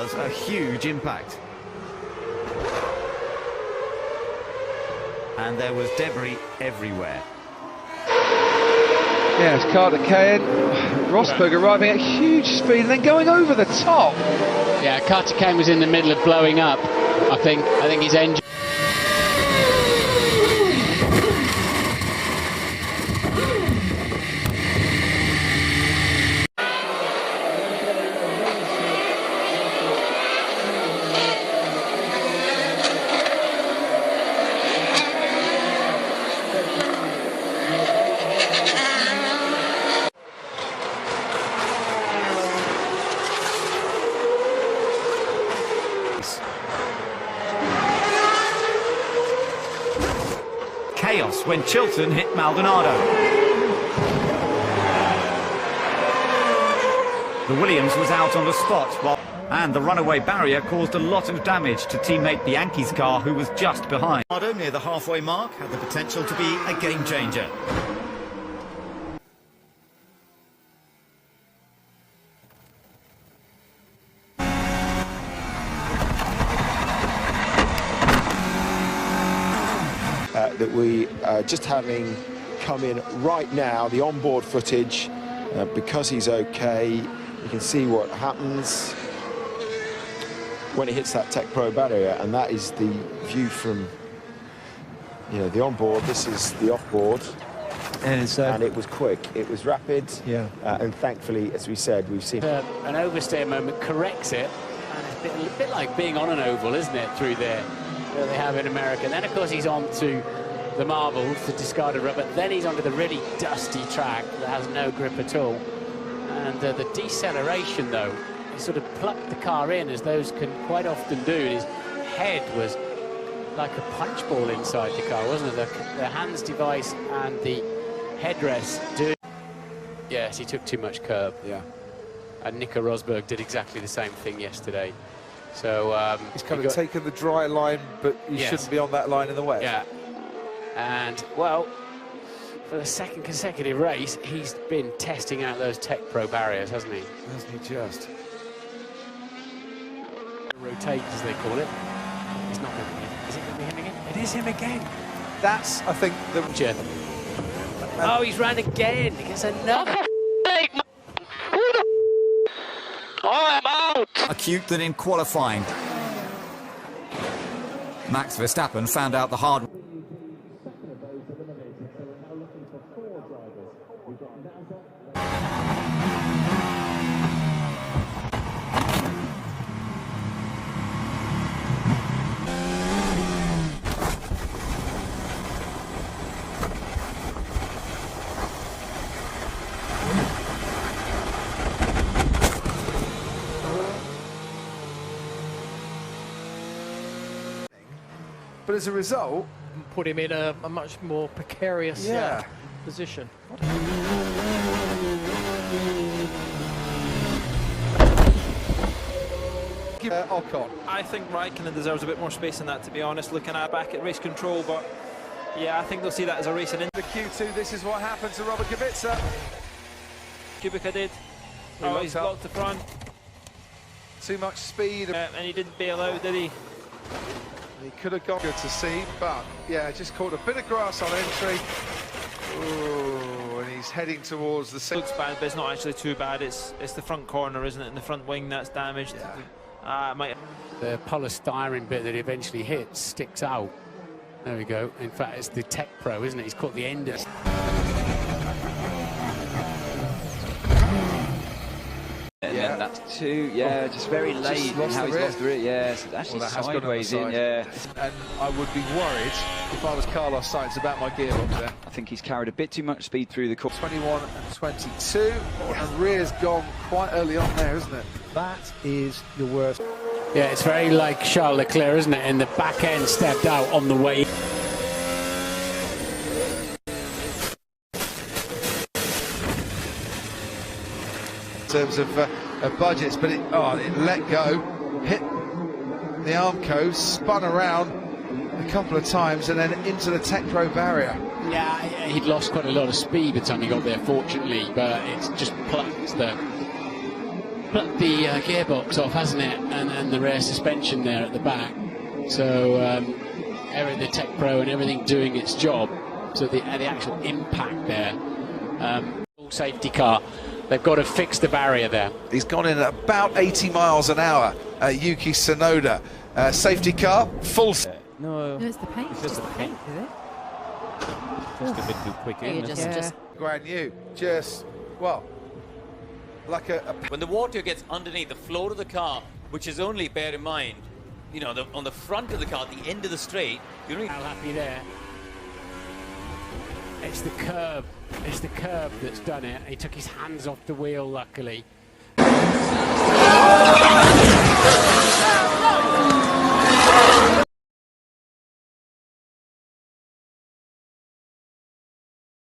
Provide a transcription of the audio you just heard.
was a huge impact. And there was debris everywhere. Yeah, it's Carter Cahen. Rosberg arriving at huge speed and then going over the top. Yeah, Carter Cahen was in the middle of blowing up. I think his engine. Chaos when Chilton hit Maldonado. The Williams was out on the spot, and the runaway barrier caused a lot of damage to teammate Bianchi's car, who was just behind. Near the halfway mark had the potential to be a game changer. That we just having come in right now, the onboard footage, because he's okay, you can see what happens when it hits that TechPro barrier, and that is the view from, you know, the onboard. This is the offboard, and it was quick, it was rapid, yeah. And thankfully, as we said, we've seen An oversteer moment corrects it, and it's a bit like being on an oval, isn't it, through there that they have in America. Then, of course, he's on to the marbles, the discarded rubber. Then he's onto the really dusty track that has no grip at all. And the deceleration, though, he sort of plucked the car in, as those can quite often do. And his head was like a punch ball inside the car, wasn't it? The hands device and the headrest do. Yes, he took too much curb. Yeah. And Nico Rosberg did exactly the same thing yesterday. So he's kind of taken the dry line, but you shouldn't be on that line in the wet. Yeah. And, well, for the second consecutive race, he's been testing out those TechPro barriers, hasn't he? Hasn't he just? Rotate, as they call it. It's not going to be him. Is it going to be him again? It is him again. That's, I think, the... Oh, he's ran again. He gets another... I'm out! Acute than in qualifying. Max Verstappen found out the hard... But as a result, put him in a much more precarious position. Ocon. I think Raikkonen deserves a bit more space in that, to be honest, looking at back at race control, but yeah, I think they'll see that as a racing in. The Q2, this is what happened to Robert Kubica. Kubica did. Oh, he's blocked the front. Too much speed. And he didn't bail out, did he? He could have gone good to see, but yeah, just caught a bit of grass on entry. Ooh, and he's heading towards the... Looks bad, but it's not actually too bad. It's the front corner, isn't it, and the front wing that's damaged. Yeah. The polystyrene bit that he eventually hits sticks out. There we go. In fact, it's the TechPro, isn't it? He's caught the end of it. Yeah, that's two. Yeah, just very late in how he's lost the rear. Yeah, so actually sideways in. Yeah, and I would be worried if I was Carlos Sainz about my gearbox there. I think he's carried a bit too much speed through the course. 21 and 22, and rear's gone quite early on there, isn't it? That is the worst. Yeah, it's very like Charles Leclerc, isn't it? And the back end stepped out on the way. In terms of budgets, but it let go, hit the Armco, spun around a couple of times, and then into the TechPro barrier. Yeah, he'd lost quite a lot of speed by the time he got there, fortunately, but it's just plucked the plucked the gearbox off, hasn't it? And the rear suspension there at the back. So the TechPro and everything doing its job. So the actual impact there. Full safety car. They've got to fix the barrier there. He's gone in at about 80 miles an hour, Yuki Tsunoda. Safety car, full... No, it's the paint. It's just the paint, is it? Just a bit too quick in. Just Brand new, just, well, like a... When the water gets underneath the floor of the car, which is only, bear in mind, you know, on the front of the car, at the end of the straight, you're really... How happy there. It's the curb. It's the curb that's done it. He took his hands off the wheel, luckily.